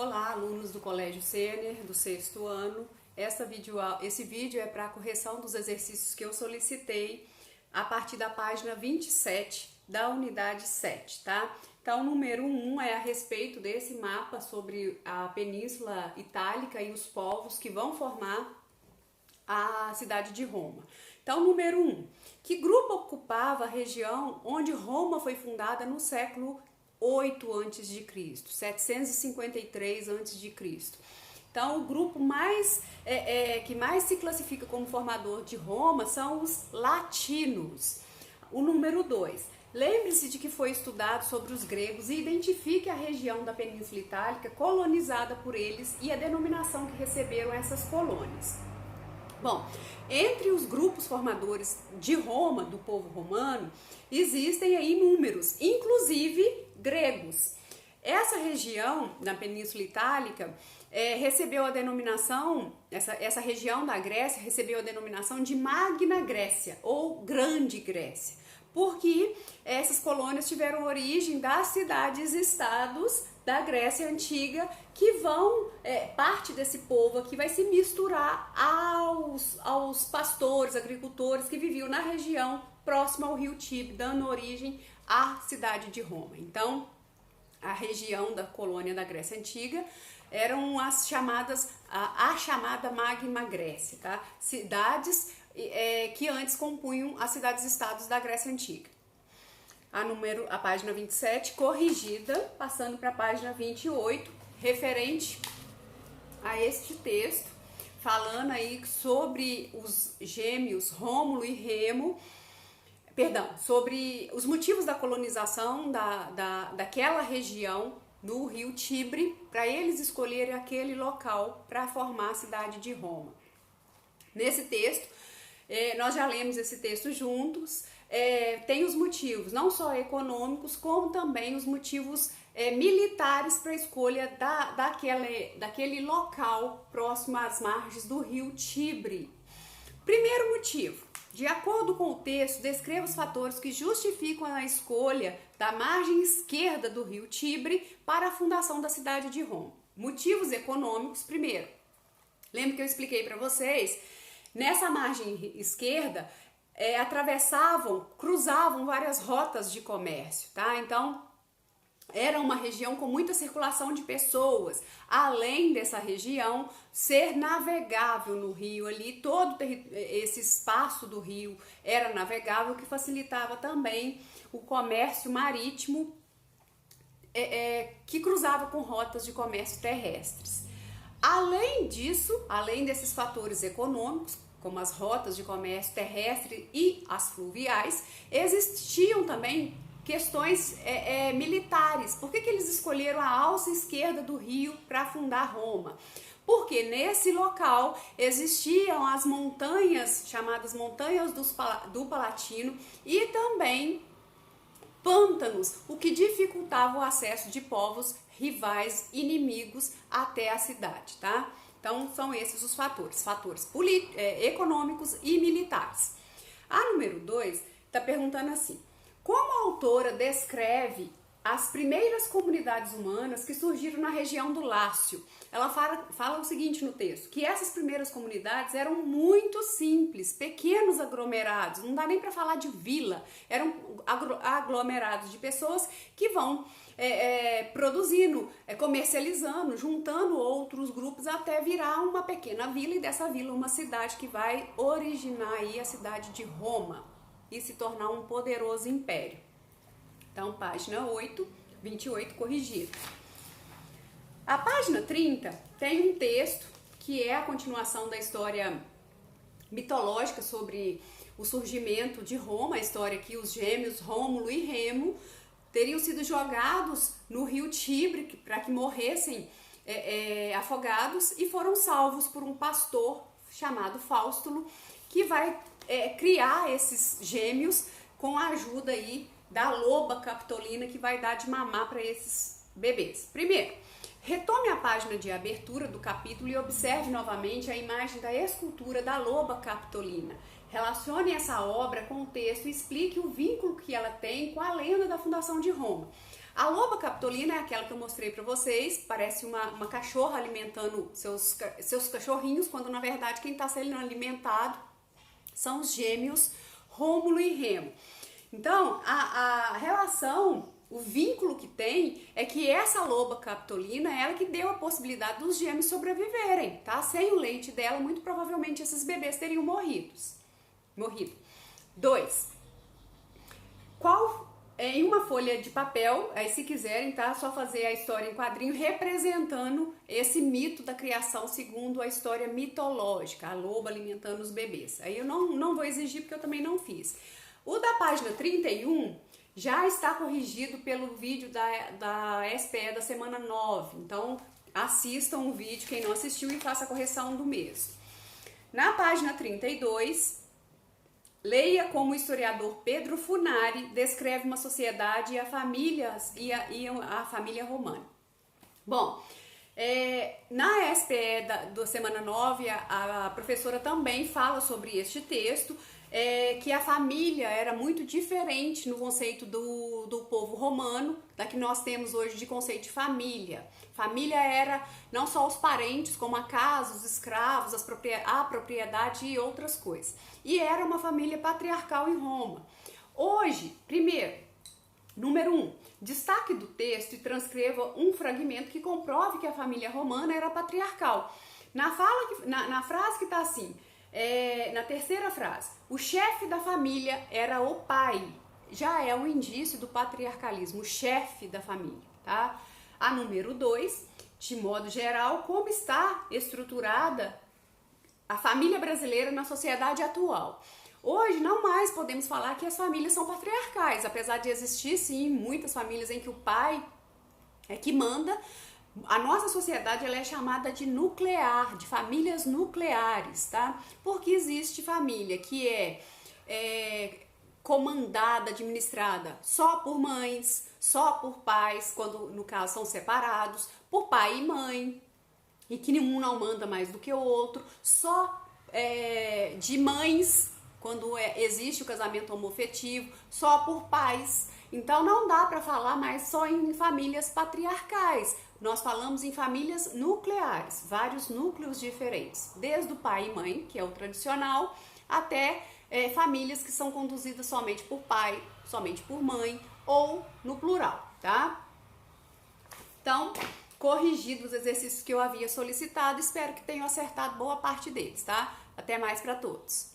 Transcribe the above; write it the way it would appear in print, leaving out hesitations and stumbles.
Olá, alunos do Colégio Sênior, do 6º ano. Esse vídeo é para a correção dos exercícios que eu solicitei a partir da página 27 da unidade 7, tá? Então, o número 1 é a respeito desse mapa sobre a Península Itálica e os povos que vão formar a cidade de Roma. Então, número 1. Que grupo ocupava a região onde Roma foi fundada no século 8 a.C., 753 a.C.? Então, o grupo que mais se classifica como formador de Roma são os latinos. O número 2. Lembre-se de que foi estudado sobre os gregos e identifique a região da Península Itálica colonizada por eles e a denominação que receberam essas colônias. Bom, entre os grupos formadores de Roma, do povo romano, existem aí inúmeros, inclusive gregos. Essa região da Península Itálica recebeu a denominação, essa região da Grécia recebeu a denominação de Magna Grécia ou Grande Grécia, porque essas colônias tiveram origem das cidades-estados da Grécia Antiga, que parte desse povo aqui vai se misturar aos pastores, agricultores que viviam na região próxima ao rio Tibre, dando origem à cidade de Roma. Então, a região da colônia da Grécia Antiga eram a chamada Magna Grécia, tá? Cidades que antes compunham as cidades-estados da Grécia Antiga. A página 27, corrigida, passando para a página 28, referente a este texto, falando aí sobre os gêmeos Rômulo e Remo, sobre os motivos da colonização daquela região no rio Tibre, para eles escolherem aquele local para formar a cidade de Roma. Nesse texto, nós já lemos esse texto juntos, tem os motivos não só econômicos, como também os motivos militares para a escolha daquele local próximo às margens do rio Tibre. Primeiro motivo: de acordo com o texto, descreva os fatores que justificam a escolha da margem esquerda do rio Tibre para a fundação da cidade de Roma. Motivos econômicos, primeiro. Lembra que eu expliquei para vocês? Nessa margem esquerda, cruzavam várias rotas de comércio, tá? Então, era uma região com muita circulação de pessoas. Além dessa região ser navegável no rio ali, todo esse espaço do rio era navegável, que facilitava também o comércio marítimo que cruzava com rotas de comércio terrestres. Além disso, além desses fatores econômicos, como as rotas de comércio terrestre e as fluviais, existiam também questões militares. Por que eles escolheram a alça esquerda do rio para fundar Roma? Porque nesse local existiam as montanhas, chamadas Montanhas do Palatino, e também pântanos, o que dificultava o acesso de povos rivais, inimigos até a cidade, tá? Então, são esses os fatores econômicos e militares. A número 2 está perguntando assim: como a autora descreve as primeiras comunidades humanas que surgiram na região do Lácio? Ela fala o seguinte no texto, que essas primeiras comunidades eram muito simples, pequenos aglomerados, não dá nem para falar de vila, eram aglomerados de pessoas que vão produzindo, comercializando, juntando outros grupos até virar uma pequena vila, e dessa vila uma cidade que vai originar aí a cidade de Roma e se tornar um poderoso império. Então, página 28, corrigida. A página 30 tem um texto que é a continuação da história mitológica sobre o surgimento de Roma, a história que os gêmeos Rômulo e Remo teriam sido jogados no rio Tibre para que morressem afogados, e foram salvos por um pastor chamado Faustulo, que vai criar esses gêmeos com a ajuda aí da loba capitolina, que vai dar de mamar para esses bebês. Primeiro, retome a página de abertura do capítulo e observe novamente a imagem da escultura da loba capitolina. Relacione essa obra com o texto e explique o vínculo que ela tem com a lenda da fundação de Roma. A loba capitolina é aquela que eu mostrei pra vocês, parece uma cachorra alimentando seus cachorrinhos, quando na verdade quem tá sendo alimentado são os gêmeos Rômulo e Remo. Então, a relação, o vínculo que tem é que essa loba capitolina é ela que deu a possibilidade dos gêmeos sobreviverem, tá? Sem o leite dela, muito provavelmente esses bebês teriam morrido. 2. Em uma folha de papel, aí se quiserem, tá? Só fazer a história em quadrinho representando esse mito da criação segundo a história mitológica, a loba alimentando os bebês. Aí eu não vou exigir porque eu também não fiz. O da página 31 já está corrigido pelo vídeo da SPE da semana 9. Então, assistam o vídeo, quem não assistiu, e faça a correção do mesmo. Na página 32, leia como o historiador Pedro Funari descreve uma sociedade e a família romana. Bom, na SPE da semana 9, a professora também fala sobre este texto, que a família era muito diferente no conceito do povo romano, da que nós temos hoje de conceito de família. Família era não só os parentes, como a casa, os escravos, a propriedade e outras coisas. E era uma família patriarcal em Roma. Hoje, primeiro, número 1, destaque do texto e transcreva um fragmento que comprove que a família romana era patriarcal. Na frase que está assim, na terceira frase, o chefe da família era o pai. Já é um indício do patriarcalismo, o chefe da família, tá? A número 2, de modo geral, como está estruturada a família brasileira na sociedade atual. Hoje não mais podemos falar que as famílias são patriarcais, apesar de existir sim muitas famílias em que o pai é que manda. A nossa sociedade ela é chamada de nuclear, de famílias nucleares, tá? Porque existe família que é comandada, administrada só por mães, só por pais, quando no caso são separados, por pai e mãe, e que um não manda mais do que o outro, só de mães, quando existe o casamento homoafetivo, só por pais. Então não dá para falar mais só em famílias patriarcais. Nós falamos em famílias nucleares, vários núcleos diferentes, desde o pai e mãe, que é o tradicional, até famílias que são conduzidas somente por pai, somente por mãe ou no plural, tá? Então, corrigido os exercícios que eu havia solicitado, espero que tenham acertado boa parte deles, tá? Até mais para todos.